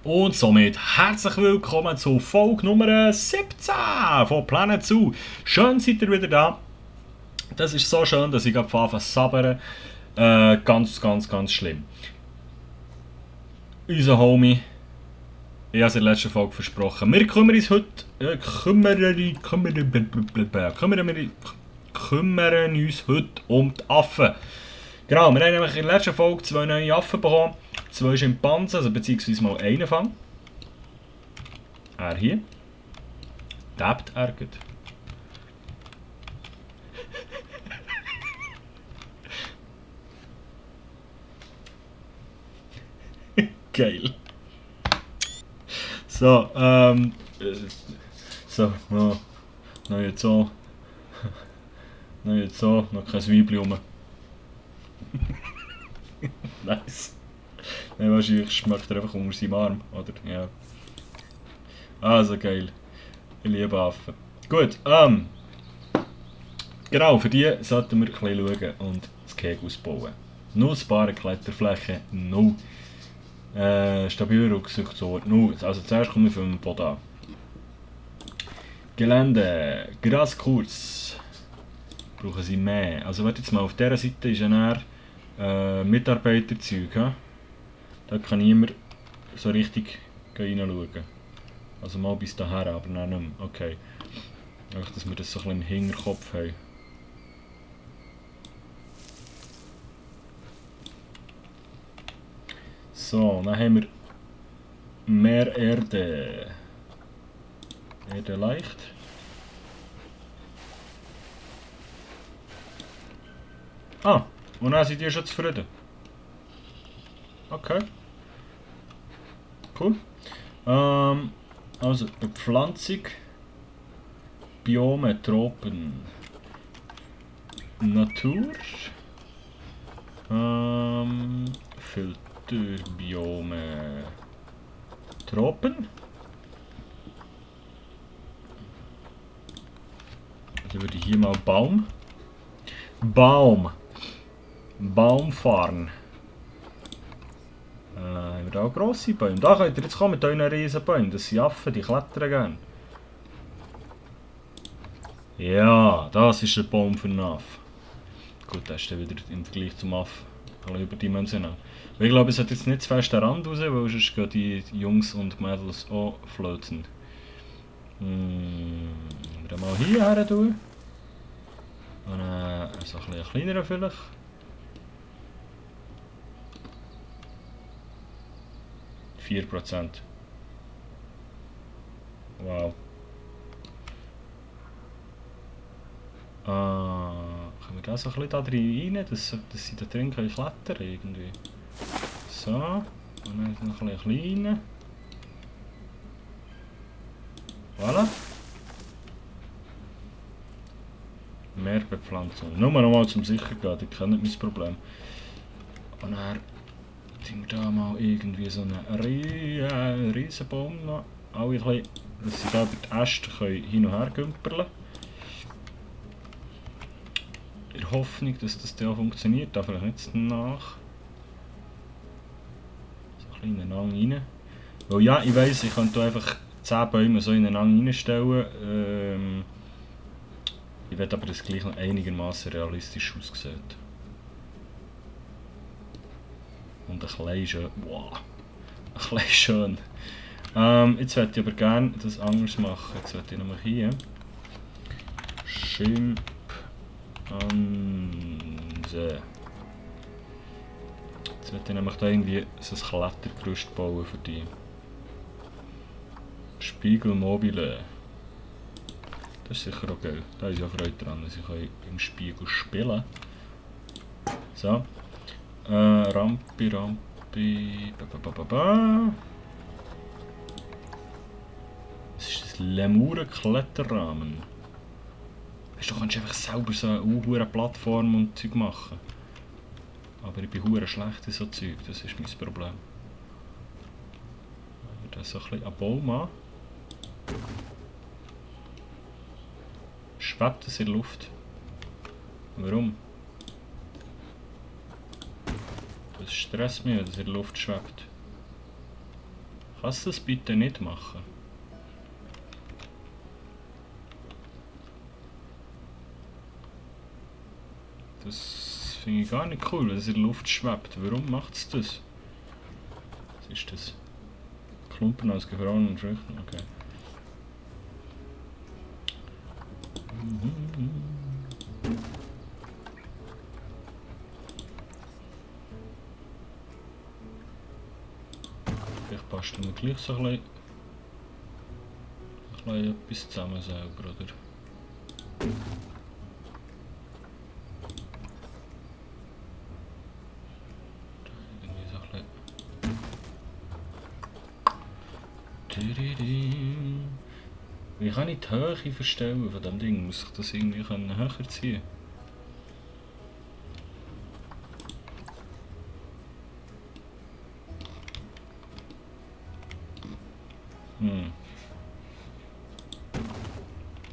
Und somit herzlich willkommen zu Folge Nummer 17 von Planet Zoo. Schön seid ihr wieder da. Das ist so schön, dass ich gerade anfange zu sabbern. Ganz schlimm. Unser Homie, ich habe es in der letzten Folge versprochen. Wir kümmern uns heute, kümmern uns heute um die Affen. Genau, wir haben nämlich in der letzten Folge 2 neue Affen bekommen. 2 Schimpansen, also beziehungsweise mal einen Fang. Er hier. Lebt er gut. Geil. So, so, ja. Noch jetzt so. Noch jetzt so, noch kein Weibchen rum. Nice. Nein, wahrscheinlich schmeckt er einfach unter seinem Arm, oder? Ja. Also geil. Ich liebe Affen. Gut, genau, für die sollten wir ein bisschen schauen und das Gehege ausbauen. Nutzbare Kletterfläche, null. Stabile Rückzugsort, null. Also zuerst kommen wir vom Boden an. Gelände, Graskurs. Brauchen sie mehr. Also warte jetzt mal, auf dieser Seite ist ja Mitarbeiterzeug. He? Da kann niemand so richtig reinschauen. Also mal bis daher, aber nein, nicht mehr. Okay. Einfach, dass wir das so ein bisschen im Hinterkopf haben. So, dann haben wir mehr Erde. Erde leicht. Ah, und dann sind die schon zufrieden. Okay. Cool. Also Bepflanzung, Biome, Tropen, Natur, Filterbiome, Tropen. Also würde ich hier mal Baumfarn. Haben wir da auch grosse Bäume? Da könnt ihr jetzt kommen mit euren riesen Bäumen. Das sind Affen, die klettern gerne. Ja, das ist ein Baum für einen Aff. Gut, das ist dann wieder im Vergleich zum Aff ein bisschen überdimensional. Aber ich glaube, es hat jetzt nicht zu fest den Rand raus, weil sonst gehen die Jungs und Mädels auch floaten. Wir mal hier her tun. Und so ein bisschen kleiner vielleicht. %. Wow. Können wir da so ein bisschen da rein, dass sie da drin klettern können irgendwie. So. Und dann noch ein bisschen kleiner. Voilà. Mehr Bepflanzung. Nur noch mal zum sicher gehen, die kennen mein Problem. Und dann tun wir da mal irgendwie so einen Riesenbaum noch. Alle ein bisschen, dass sie da über die Äste hin und her gümpeln. In der Hoffnung, dass das auch funktioniert, da vielleicht nicht nach. So ein bisschen ineinander rein. Weil ja, ich weiss, ich könnte einfach 10 Bäume so ineinander reinstellen. Ich will aber, dass es gleich noch einigermaßen realistisch aussieht. Und ein bisschen schön. Wow. Ein bisschen schön. Jetzt möchte ich aber gerne das anders machen. Jetzt möchte ich nochmal hier. Schimpanse. Jetzt möchte ich nämlich da irgendwie so ein Klettergerüst bauen für die. Spiegelmobile. Das ist sicher auch geil. Da ist ja Freude dran, dass ich im Spiegel spielen kann. So. Rampi. Was ist das? Lemuren-Kletterrahmen. Weißt du, du kannst einfach selber so eine Plattform und Zeug machen. Aber ich bin hure schlecht in so Zeug, das ist mein Problem. Da so ein bisschen an Baum an. Schwebt es in der Luft? Warum? Das stresst mich, dass es in der Luft schwebt. Kannst du das bitte nicht machen? Das finde ich gar nicht cool, wenn es in der Luft schwebt. Warum macht es das? Was ist das? Klumpen aus gefrorenen Früchten, okay. Vielleicht basteln wir gleich so ein bisschen etwas zusammen selber, oder? Irgendwie so ein bisschen... Wie kann ich die Höhe verstellen von diesem Ding? Muss ich das irgendwie höher ziehen?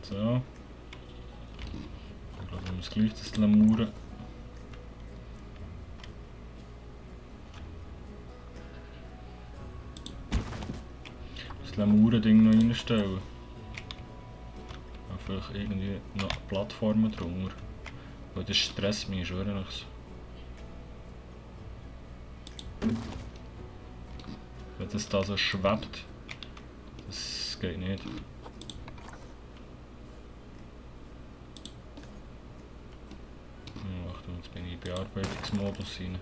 So. Ich glaube, wir müssen gleich das Lamuren. Das Lamuren-Ding noch reinstellen. Vielleicht irgendwie noch Plattformen drunter. Weil das stresst mich schon. Wenn das da so schwebt, das geht nicht. Achtung, jetzt bin ich in Bearbeitungsmodus rein.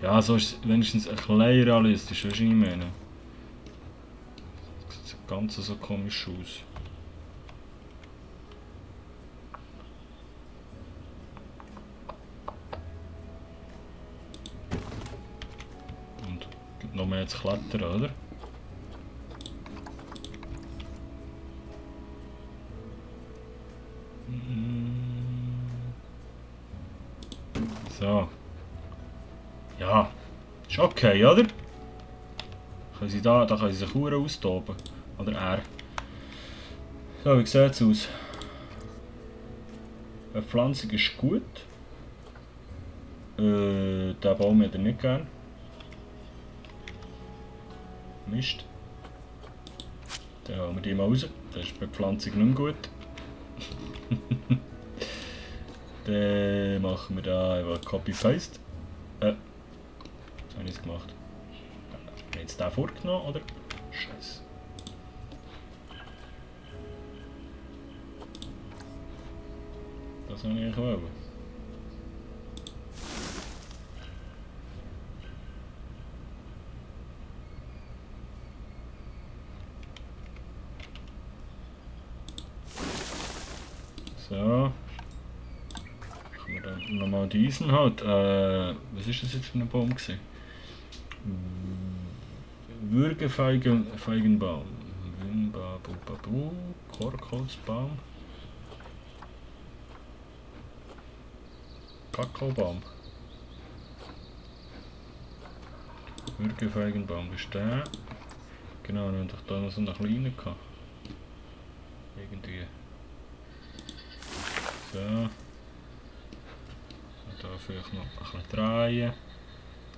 Ja, so ist es wenigstens ein bisschen realistisch, weißt du, was ich meine? Das sieht ganz so komisch aus. Und gibt noch mehr zu klettern, oder? So. Ja, ist okay, oder? Können sie da können sie sich Uhren austoben. Oder er. So, wie sieht es aus? Eine Pflanzung ist gut. Den Baum hätte ich nicht gern. Mist. Dann hauen wir die mal raus. Das ist bei der Pflanzung nicht mehr gut. Dann machen wir da einfach Copy-Paste. Jetzt habe ich es gemacht. Habe ich jetzt den vorgenommen, oder? Scheiße. Das habe ich eigentlich wollen. So. Machen wir dann nochmal diesen halt. Was ist das jetzt für ein Baum gewesen? Würgefeigenbaum. Korkholzbaum. Kakaobaum. Würgefeigenbaum ist der. Genau, wir haben doch da noch so einen kleinen gehabt. Irgendwie. So. Und da vielleicht noch ein bisschen drehen.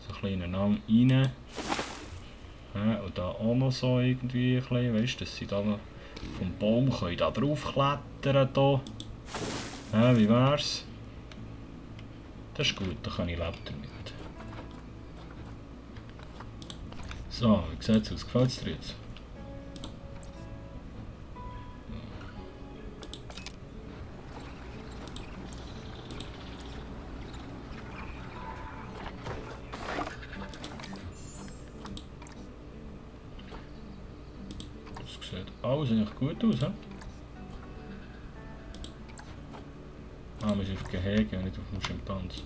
So ein kleinen Namen rein. Ja, und da auch noch so irgendwie ein bisschen, weißt du, dass sie da noch vom Baum können da drauf klettern. Da. Ja, wie wär's? Das ist gut, da kann ich leben damit. So, wie sieht es aus? Gefällt es dir jetzt? Das sieht alles eigentlich gut aus, he? Ah, wir sind auf Gehege und nicht auf dem Schimpansen.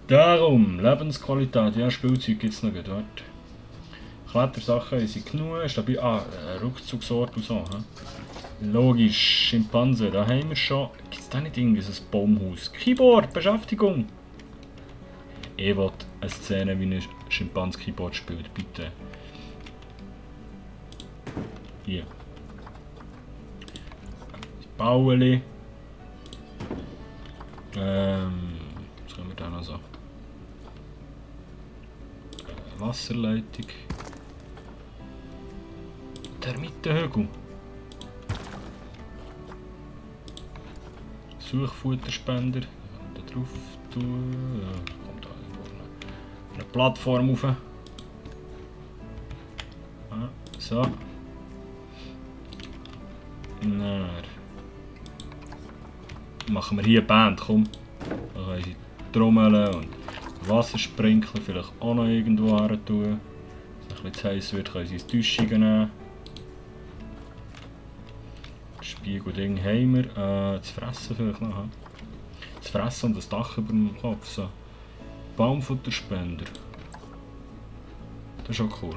Darum, Lebensqualität, ja, Spielzeug gibt es noch gut, warte. Klettersachen haben sie genug. Stabil. Rückzugsort und so. Logisch, Schimpanse, da haben wir schon. Gibt es da nicht irgendwie so ein Baumhaus? Keyboard, Beschäftigung! Ich will eine Szene, wie ein Schimpanse Keyboard spielt, bitte. Hier. Die Baueli. Was können wir da noch so? Wasserleitung. Termitenhügel. Suchfutterspender. Da drauf tun. Ja, kommt da irgendwo eine Plattform rauf. So. Dann machen wir hier eine Band, komm. Da können sie trommeln und Wassersprinkler vielleicht auch noch irgendwo her tun. Wenn es ein bisschen zu heiß wird, können sie ins Täuschung nehmen. Spiegelding haben wir. Das Fressen vielleicht noch. Das Fressen und das Dach über dem Kopf. So. Baumfutterspender. Das ist auch cool.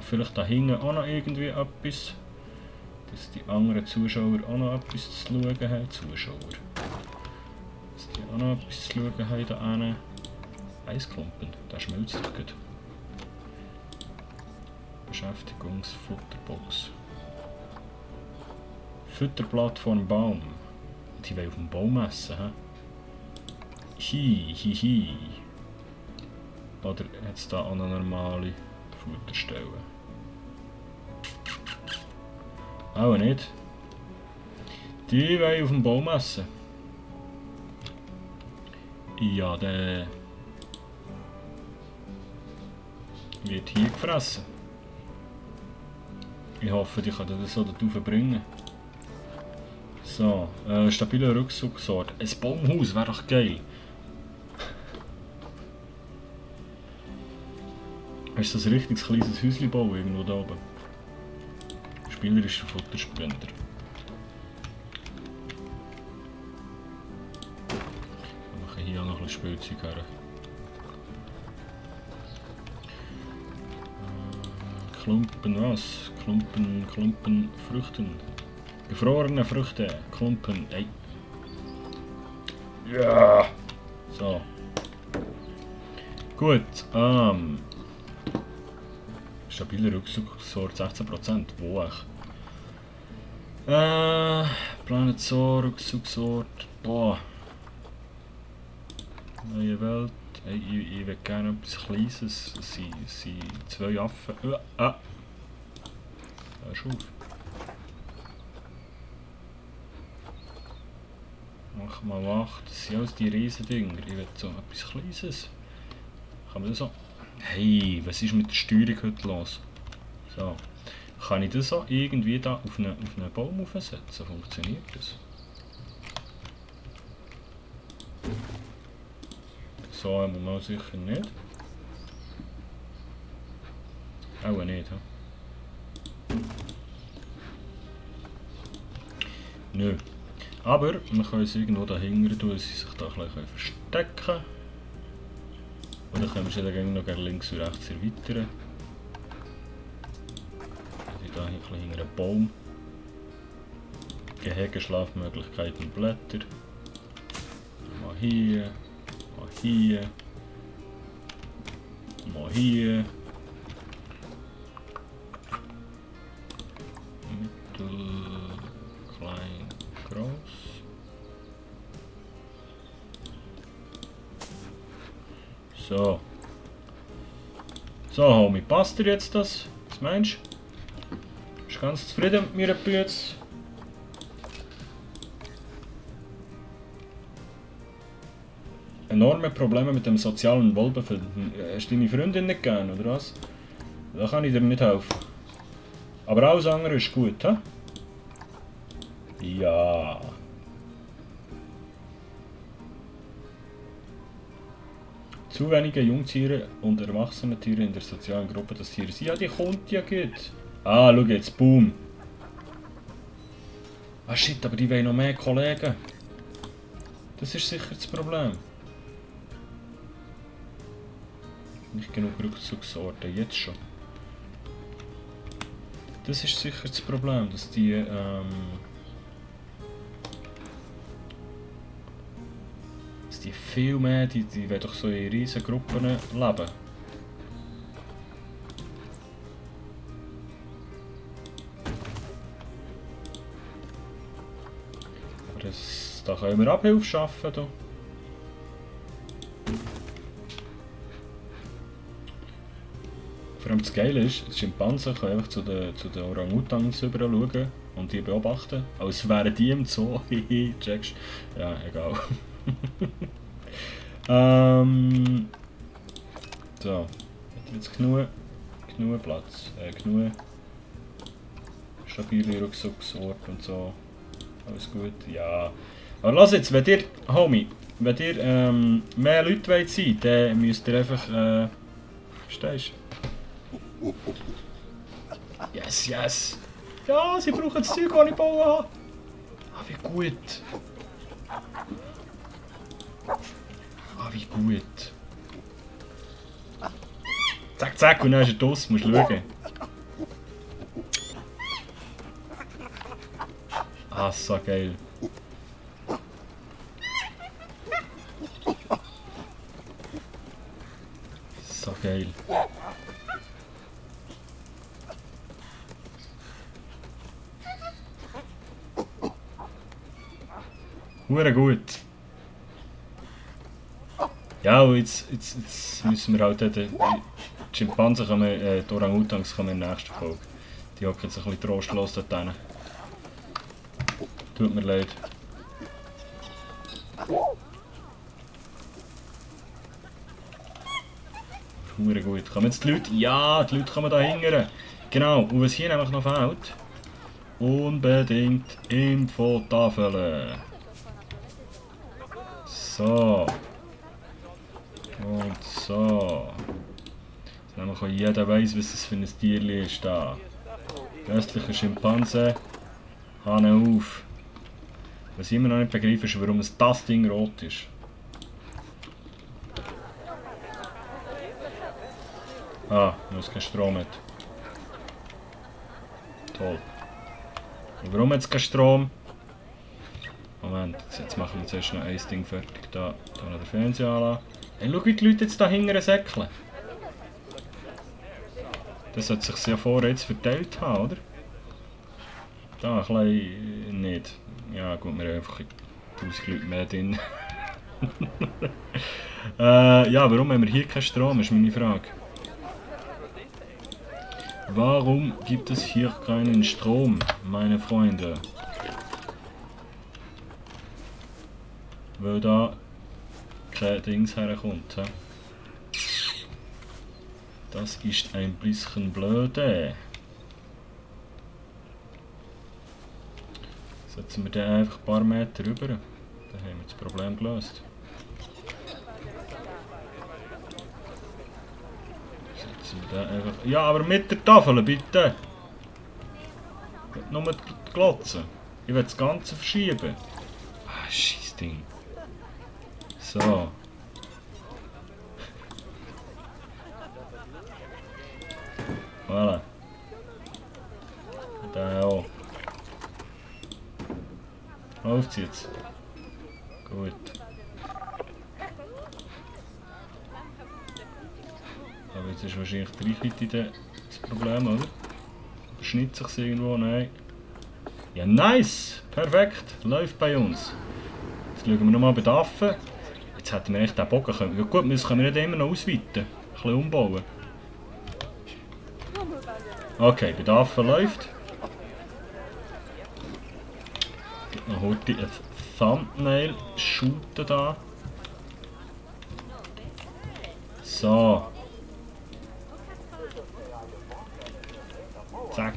Vielleicht da hinten auch noch irgendwie etwas. Dass die anderen Zuschauer auch noch etwas zu schauen haben. Dass die auch noch etwas zu schauen haben da hinten. Eisklumpen, der schmilzt doch gut. Beschäftigungsfutterbox. Futterplattform Baum. Die wollen auf dem Baum essen, hä? Oder hat es da auch noch normale Futterstellen? Auch nicht. Die wollen auf dem Baum essen. Ja, der wird hier gefressen. Ich hoffe, die können das so darauf bringen. So, stabiler Rückzugsort. Ein Baumhaus wäre doch geil. Ist das ein richtiges kleines Häuschen bauen irgendwo da oben? Spielerischer Futterspender. Wir machen hier auch noch ein bisschen Spielzeug her. Klumpen was? Klumpen Früchten. Gefrorene Früchte. Klumpen. Ey. Ja. So. Gut. Stabiler Rückzugsort 16%. Wo echt? Planet so, Rückzugsort. Boah. Neue Welt. Hey, ich will gerne etwas Kleines. Es sind 2 Affen. Hör auf. Mach mal wach. Das sind alles die Riesendinger. Ich will so etwas Kleines. Kann man das so? Hey, was ist mit der Steuerung heute los? So. Kann ich das so irgendwie da auf einen Baum aufsetzen? Funktioniert das? So haben wir mal sicher nicht. Auch nicht, he? Nö. Aber man kann es irgendwo dahinter tun, dass sie sich da ein bisschen verstecken können. Oder können wir sie dann noch links und rechts erweitern. Hier hinter einem Baum. Gehege, Schlafmöglichkeiten, Blätter. Mal hier. Mal hier. Mal hier. Mittel, klein, groß. So. So, Homie, passt dir jetzt das? Was meinst du? Bist du ganz zufrieden mit mir jetzt? Enorme Probleme mit dem sozialen Wohlbefinden. Hast du deine Freundin nicht gern, oder was? Da kann ich dir nicht helfen. Aber alles andere ist gut, hä? Ja. Zu wenige Jungtiere und erwachsene Tiere in der sozialen Gruppe des Tieres. Ja, die kommt ja gut. Ah, schau jetzt, boom. Ah shit, aber die wollen noch mehr Kollegen. Das ist sicher das Problem. Nicht genug Rückzugsorte, jetzt schon. Das ist sicher das Problem, dass die viel mehr, die wollen doch so in riesen Gruppen leben. Da können wir Abhilfe schaffen. Da. Vor allem das Geile ist, die Schimpansen können einfach zu den Orang-Utans rüber schauen und die beobachten, als wären die im Zoo. Checkst? Ja, egal. So, hat jetzt genug Platz, genug stabile Rückzugsorte und so. Alles gut, ja. Aber lass jetzt, wenn ihr, Homie, wenn ihr mehr Leute wollt sein, dann müsst ihr einfach, verstehst du? Yes, yes! Ja, sie brauchen das Zeug, das ich bauen habe. Ah, wie gut. Ah, wie gut. Zack, zack, und dann ist er draussen, musst schauen. Ah, so geil. So geil. Hure gut. Ja, und jetzt müssen wir halt die Schimpansen kommen, die Orang-Utans kommen in der nächsten Folge. Die hocken jetzt ein bisschen trostlos dort hin. Tut mir leid. Hure gut. Kommen jetzt die Leute? Ja, die Leute kommen da hingern. Genau. Und was hier nämlich noch fehlt, unbedingt Infotafeln. So. Und so. Damit auch jeder weiss, was das für ein Tierchen ist da. Östlicher Schimpanse. Hahn auf. Was ich immer noch nicht begreife, ist, warum das Ding rot ist. Ah, weil es keinen Strom hat. Toll. Und warum hat es keinen Strom? Moment, jetzt machen wir zuerst noch ein Ding fertig. Da noch den Fernseher anlassen. Hey, schau, wie die Leute jetzt da hinten säckeln. Das sollte sich ja vorher jetzt verteilt haben, oder? Da ein bisschen nicht. Ja gut, wir haben einfach 1000 Leute mehr drin. Ja, warum haben wir hier keinen Strom, ist meine Frage. Warum gibt es hier keinen Strom, meine Freunde? Weil da kein Dings herkommt. He? Das ist ein bisschen blöde. Setzen wir den einfach ein paar Meter rüber. Dann haben wir das Problem gelöst. Setzen wir den einfach. Ja, aber mit der Tafel bitte! Ich will nur die Glotze. Ich will das Ganze verschieben. Ah, scheiß Ding. So. Voilà. Da auch. Läuft's jetzt? Gut. Aber jetzt ist wahrscheinlich die Reichweite das Problem, oder? Überschneidet sich irgendwo? Nein. Ja, nice! Perfekt! Läuft bei uns. Jetzt schauen wir nochmal bei den Affen. Jetzt hätten wir echt den Bogen können. Ja gut, das können wir nicht immer noch ausweiten. Ein bisschen umbauen. Okay, bei den Affen läuft. Noch heute ein Thumbnail shooten da. So. Zack.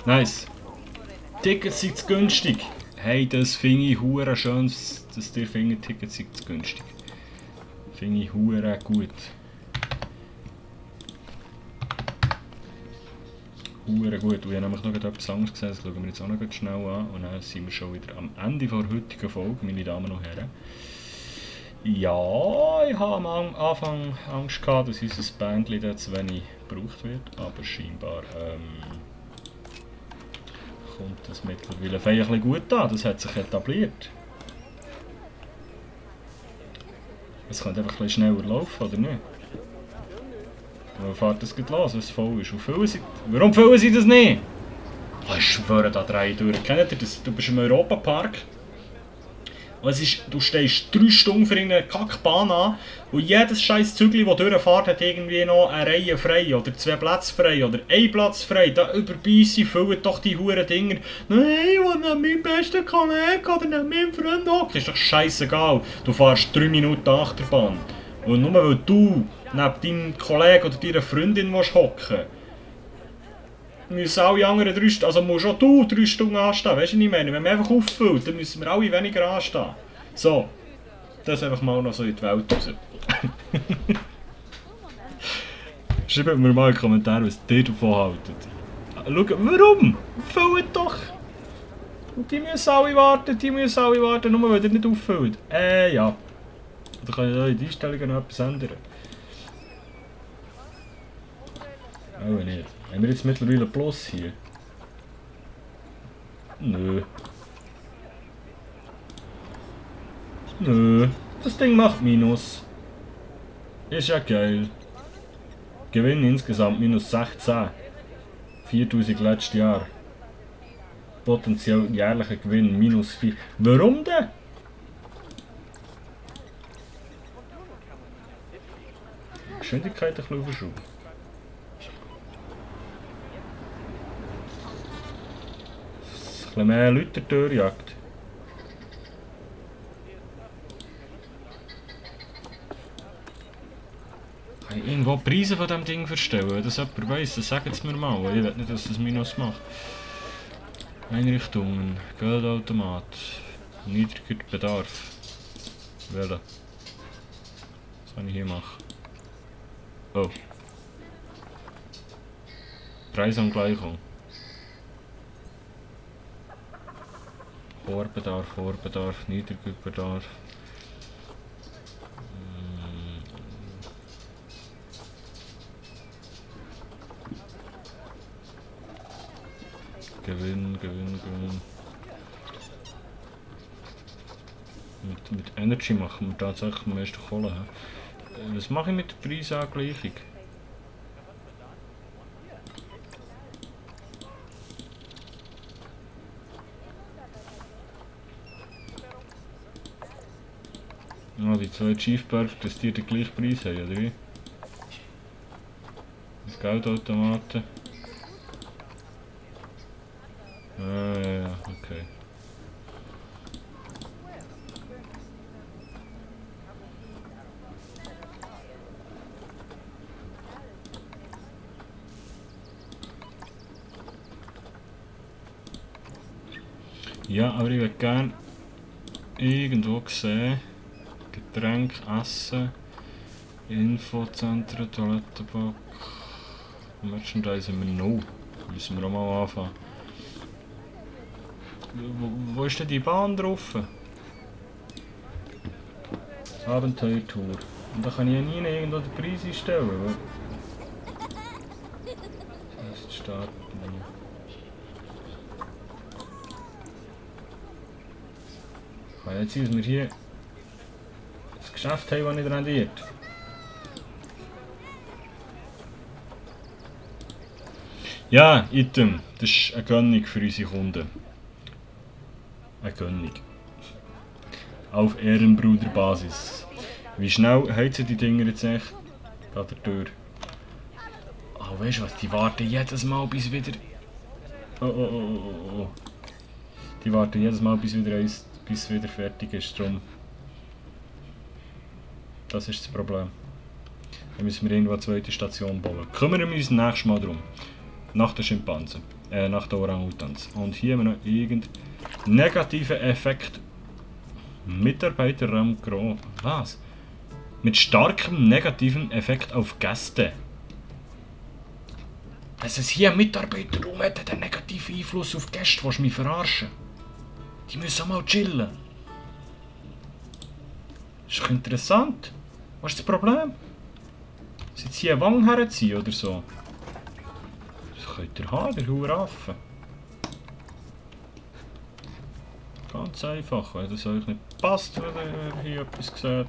Nice. Tickets sind zu günstig. Hey, das finde ich hure schön, dass dir findet, Tickets sind zu günstig. Finde ich hure gut. Hure gut. Und ich habe nämlich noch etwas anderes gesehen, das schauen wir jetzt auch noch schnell an. Und dann sind wir schon wieder am Ende der heutigen Folge, meine Damen und Herren. Ja, ich habe am Anfang Angst gehabt, dass unser Bändchen dort zu wenig gebraucht wird, aber scheinbar kommt das mittlerweile ein bisschen gut an, das hat sich etabliert. Es könnte einfach ein bisschen schneller laufen, oder nicht? Dann fährt das gleich los, wenn es voll ist. Warum füllen sie das nicht? Oh, ich schwöre, da drei durch. Kennt ihr das? Du bist im Europapark. Und du stehst 3 Stunden für eine Kackbahn an und jedes scheiß Zügel, das durchfährt, hat irgendwie noch eine Reihe frei oder 2 Plätze frei oder 1 Platz frei. Da überbeissen, füllen doch die huren Dinger. Nein, ich will neben meinem besten Kollegen oder neben meinem Freund hocken. Ist doch scheißegal. Du fährst 3 Minuten Achterbahn. Und nur weil du neben deinem Kollegen oder deiner Freundin hocken müssen alle anderen 3 Stunden, also musst auch du 3 Stunden anstehen, weißt du, was ich meine? Wenn man einfach auffüllt, dann müssen wir alle weniger anstehen. So, das einfach mal noch so in die Welt raus. Schreibt mir mal in die Kommentare, was ihr davon haltet. Schau, warum? Füllt doch! Und die müssen alle warten, nur weil ihr nicht auffüllt. Ja. Oder kann ich da in die Einstellungen noch etwas ändern? Oh nicht. Haben wir jetzt mittlerweile Plus hier? Nö. Nö. Das Ding macht Minus. Ist ja geil. Gewinn insgesamt minus 16. 4000 letztes Jahr. Potenziell jährlicher Gewinn minus 4. Warum denn? Geschwindigkeit ein bisschen verschoben. Ein bisschen mehr Leute durchjagt. Kann ich irgendwo die Preise von diesem Ding verstellen? Wenn das jemand weiss, dann sagt es mir mal. Ich will nicht, dass das Minus macht. Einrichtungen, Geldautomat, niedriger Bedarf. Wählen. Was kann ich hier machen? Oh. Preisangleichung. Vorbedarf, niedriger Bedarf. Gewinn. Mit Energy machen wir tatsächlich am meisten Kohle. Was mache ich mit der Preisangleichung? Ah, die 2 Chiefberg, dass die den gleichen Preis haben, oder wie? Das Geldautomaten. Ja, okay. Ja, aber ich würde gerne irgendwo sehen, Getränk, Essen, Infozentren, Toilettenbox, Merchandise haben wir noch. Müssen wir auch mal anfangen. Wo ist denn die Bahn drauf? Abenteuertour. Und da kann ich ja nie irgendwo den Preis einstellen. Jetzt starten. Kann jetzt sein, dass wir hier das Geschäft haben, das nicht rendiert. Ja, Item. Das ist eine Gönnung für unsere Kunden. Eine Gönnung. Auf Ehrenbruderbasis. Wie schnell heizen die Dinger jetzt echt? Geht der Tür. Oh, weißt du was? Die warten jedes Mal bis wieder. Oh. Die warten jedes Mal bis wieder fertig ist. Drum. Das ist das Problem. Dann müssen wir irgendwo eine zweite Station bauen. Kümmern wir uns nächstes Mal drum. Nach den Schimpansen. Nach den Orang-Utans. Und hier haben wir noch irgendeinen negativen Effekt. Mitarbeiterraum Gros. Was? Mit starkem negativen Effekt auf Gäste. Dass es hier einen Mitarbeiterraum hat, hat einen negativen Einfluss auf Gäste. Willst du mich verarschen? Die müssen mal chillen. Ist doch interessant. Was ist das Problem? Sind sie eine Wange herziehen oder so? Das könnt ihr haben, der Hurenaffe. Ganz einfach, wenn das euch nicht passt, wenn ihr hier etwas seht.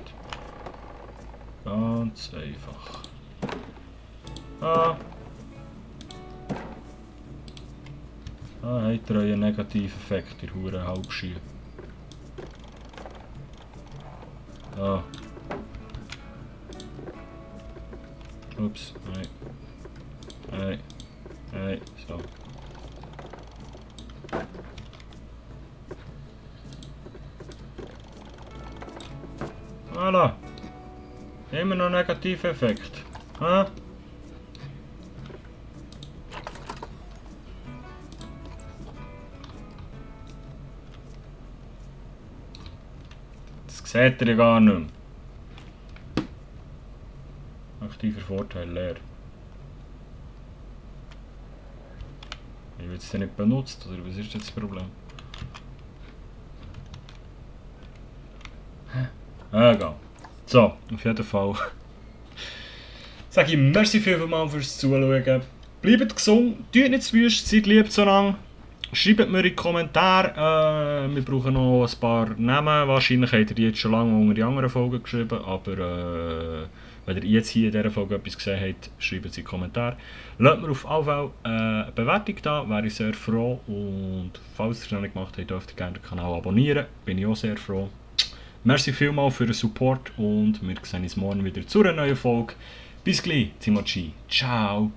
Ganz einfach. Habt ihr einen negativen Effekt, ihr Huren Halbschühe. Ups, nein. Nein, so. Voilà. Immer noch negativer Effekt. Ha? Das seht ihr ja gar nicht mehr. Aktiver Vorteil leer. Ich will es denn nicht benutzt, oder was ist jetzt das Problem? Egal. So, auf jeden Fall. Sage ich merci vielmals fürs Zuschauen. Bleibt gesund, tut nicht zu wüst, seid lieb so lang. Schreibt mir in die Kommentare. Wir brauchen noch ein paar Namen. Wahrscheinlich habt ihr die jetzt schon lange unter die anderen Folgen geschrieben, aber wenn ihr jetzt hier in dieser Folge etwas gesehen habt, schreibt es in die Kommentare. Lasst mir auf jeden Fall eine Bewertung da, wäre ich sehr froh. Und falls ihr es noch nicht gemacht habt, dürft ihr gerne den Kanal abonnieren, bin ich auch sehr froh. Merci vielmals für den Support und wir sehen uns morgen wieder zu einer neuen Folge. Bis gleich, Timochi. Ciao.